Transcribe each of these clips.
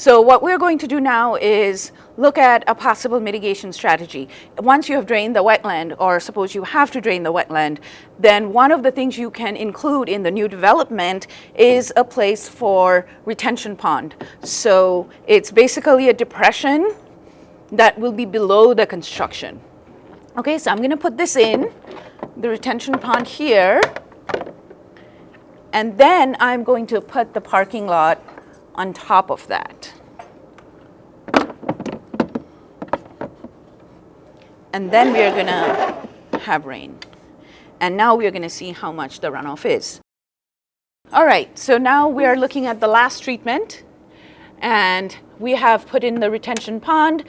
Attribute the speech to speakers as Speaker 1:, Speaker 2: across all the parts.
Speaker 1: So what we're going to do now is look at a possible mitigation strategy. Once you have drained the wetland, or suppose you have to drain the wetland, then one of the things you can include in the new development is a place for retention pond. So it's basically a depression that will be below the construction. Okay, so I'm going to put this in, the retention pond here, and then I'm going to put the parking lot on top of that. And then we're going to have rain. And now we're going to see how much the runoff is. All right, so now we are looking at the last treatment. And we have put in the retention pond,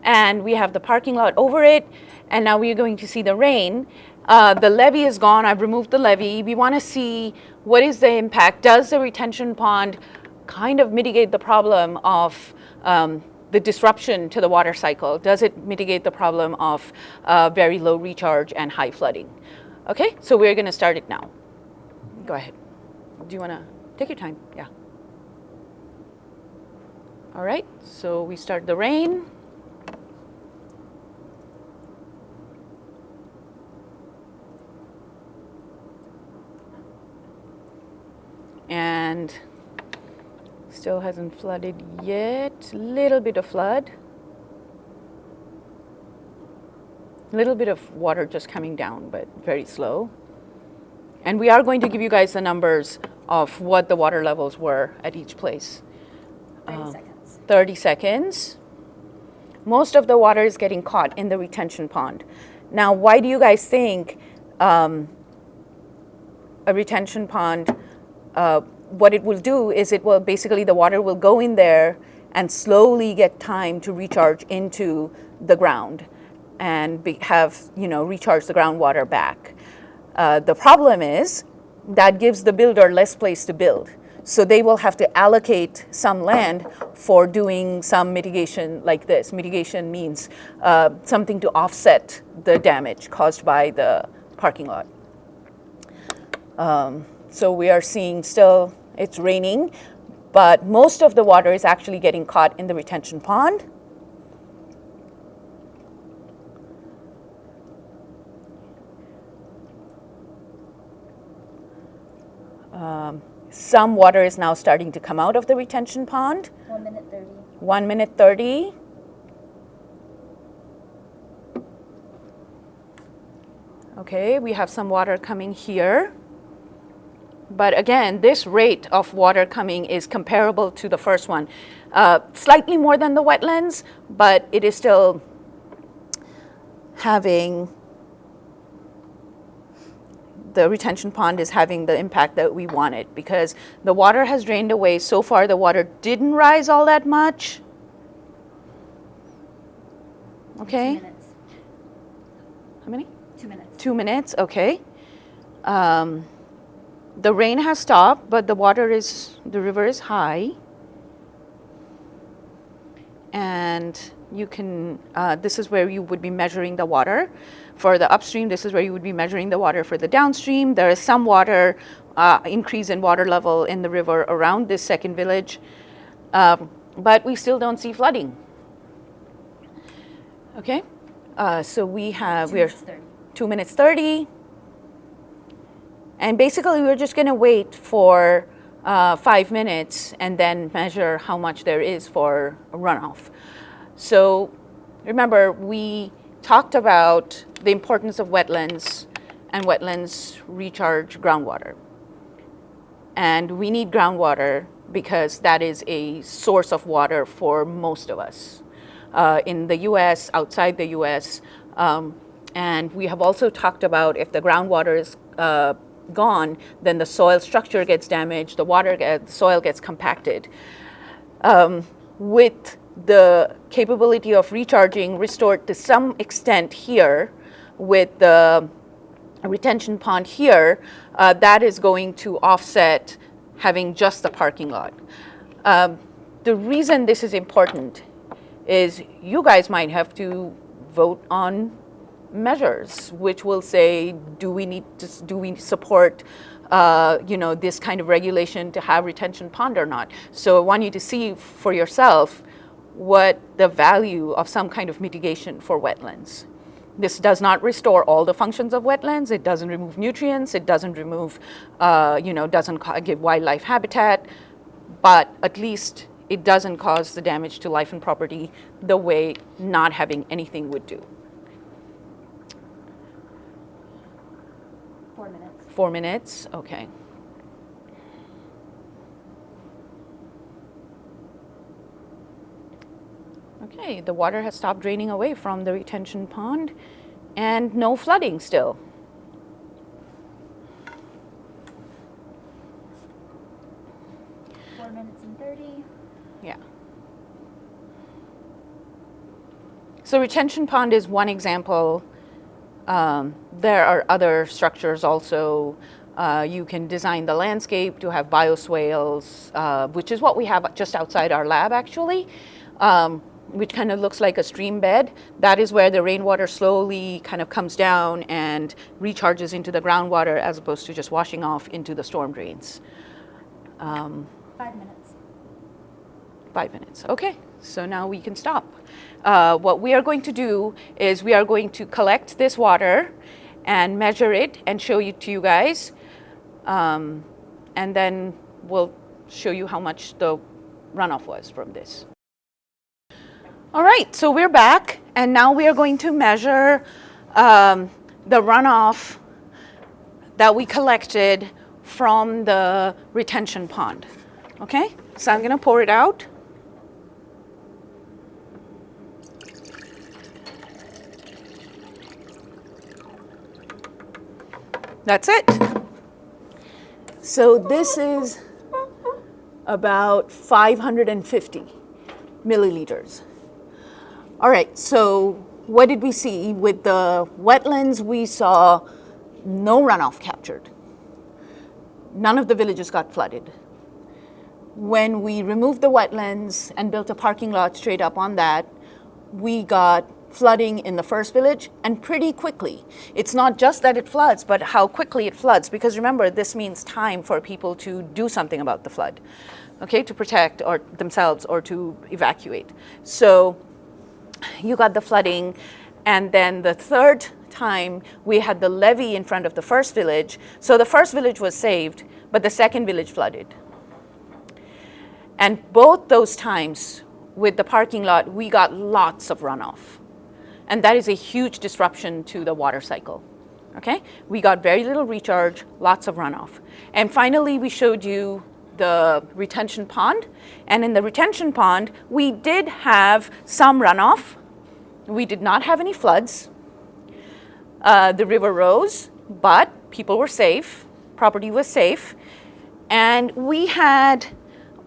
Speaker 1: and we have the parking lot over it. And now we're going to see the rain. The levee is gone. I've removed the levee. We want to see what is the impact. Does the retention pond kind of mitigate the problem of the disruption to the water cycle? Does it mitigate the problem of very low recharge and high flooding? Okay, so we're going to start it now. Go ahead. Do you want to take your time? Yeah. All right, so we start the rain. And still hasn't flooded yet. Little bit of flood. A little bit of water just coming down, but very slow. And we are going to give you guys the numbers of what the water levels were at each place.
Speaker 2: 30 seconds.
Speaker 1: 30 seconds. Most of the water is getting caught in the retention pond. Now, why do you guys think a retention pond, what it will do is it will basically, the water will go in there and slowly get time to recharge into the ground and recharge the groundwater back. The problem is that gives the builder less place to build. So they will have to allocate some land for doing some mitigation like this. Mitigation means something to offset the damage caused by the parking lot. So we are seeing still, it's raining, but most of the water is actually getting caught in the retention pond. Some water is now starting to come out of the retention pond.
Speaker 2: 1 minute 30.
Speaker 1: 1 minute 30. Okay, we have some water coming here. But again, this rate of water coming is comparable to the first one. Slightly more than the wetlands, but it is still having, the retention pond is having the impact that we wanted because the water has drained away. So far, the water didn't rise all that much. Okay.
Speaker 2: 2 minutes.
Speaker 1: How many?
Speaker 2: 2 minutes.
Speaker 1: 2 minutes, okay. The rain has stopped, but the river is high. And you can, this is where you would be measuring the water. For the upstream, this is where you would be measuring the water for the downstream. There is some water, increase in water level in the river around this second village, but we still don't see flooding. Okay, so we're 2 minutes 30. And basically, we're just going to wait for 5 minutes and then measure how much there is for runoff. So remember, we talked about the importance of wetlands, and wetlands recharge groundwater. And we need groundwater because that is a source of water for most of us in the US, outside the US. And we have also talked about if the groundwater is gone, then the soil structure gets damaged, the soil gets compacted. With the capability of recharging restored to some extent here, with the retention pond here, that is going to offset having just the parking lot. The reason this is important is you guys might have to vote on measures which will say, do we support this kind of regulation to have retention pond or not. So I want you to see for yourself what the value of some kind of mitigation for wetlands. This does not restore all the functions of wetlands. It doesn't remove nutrients. It doesn't remove, doesn't give wildlife habitat, but at least it doesn't cause the damage to life and property the way not having anything would do.
Speaker 2: 4 minutes.
Speaker 1: 4 minutes, okay. Okay, the water has stopped draining away from the retention pond and no flooding still.
Speaker 2: Four minutes and 30.
Speaker 1: Yeah. So retention pond is one example. There are other structures also. You can design the landscape to have bioswales, which is what we have just outside our lab actually, which kind of looks like a stream bed. That is where the rainwater slowly kind of comes down and recharges into the groundwater as opposed to just washing off into the storm drains.
Speaker 2: 5 minutes.
Speaker 1: 5 minutes, okay. So now we can stop. What we are going to do is we are going to collect this water and measure it and show it to you guys. And then we'll show you how much the runoff was from this. All right, so we're back, and now we are going to measure the runoff that we collected from the retention pond. Okay, so I'm going to pour it out. That's it. So this is about 550 milliliters. All right, so what did we see? With the wetlands, we saw no runoff captured. None of the villages got flooded. When we removed the wetlands and built a parking lot straight up on that, we got flooding in the first village, and pretty quickly. It's not just that it floods, but how quickly it floods, because remember, this means time for people to do something about the flood, okay, to protect or themselves or to evacuate. So you got the flooding, and then the third time we had the levee in front of the first village. So the first village was saved, but the second village flooded. And both those times with the parking lot, we got lots of runoff. And that is a huge disruption to the water cycle, okay? We got very little recharge, lots of runoff. And finally, we showed you the retention pond. And in the retention pond, we did have some runoff. We did not have any floods. The river rose, but people were safe, property was safe. And we had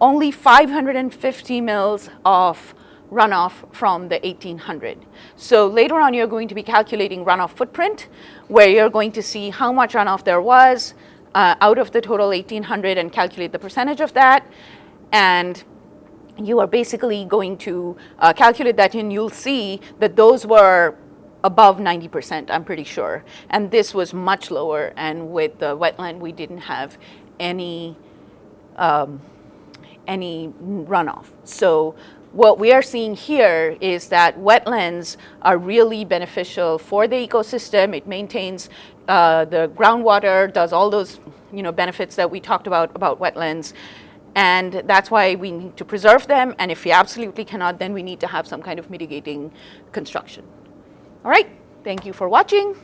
Speaker 1: only 550 mils of runoff from the 1800. So later on, you're going to be calculating runoff footprint, where you're going to see how much runoff there was out of the total 1800 and calculate the percentage of that. And you are basically going to calculate that, and you'll see that those were above 90%, I'm pretty sure. And this was much lower, and with the wetland, we didn't have any runoff. So what we are seeing here is that wetlands are really beneficial for the ecosystem. It maintains the groundwater, does all those benefits that we talked about wetlands. And that's why we need to preserve them. And if we absolutely cannot, then we need to have some kind of mitigating construction. All right, thank you for watching.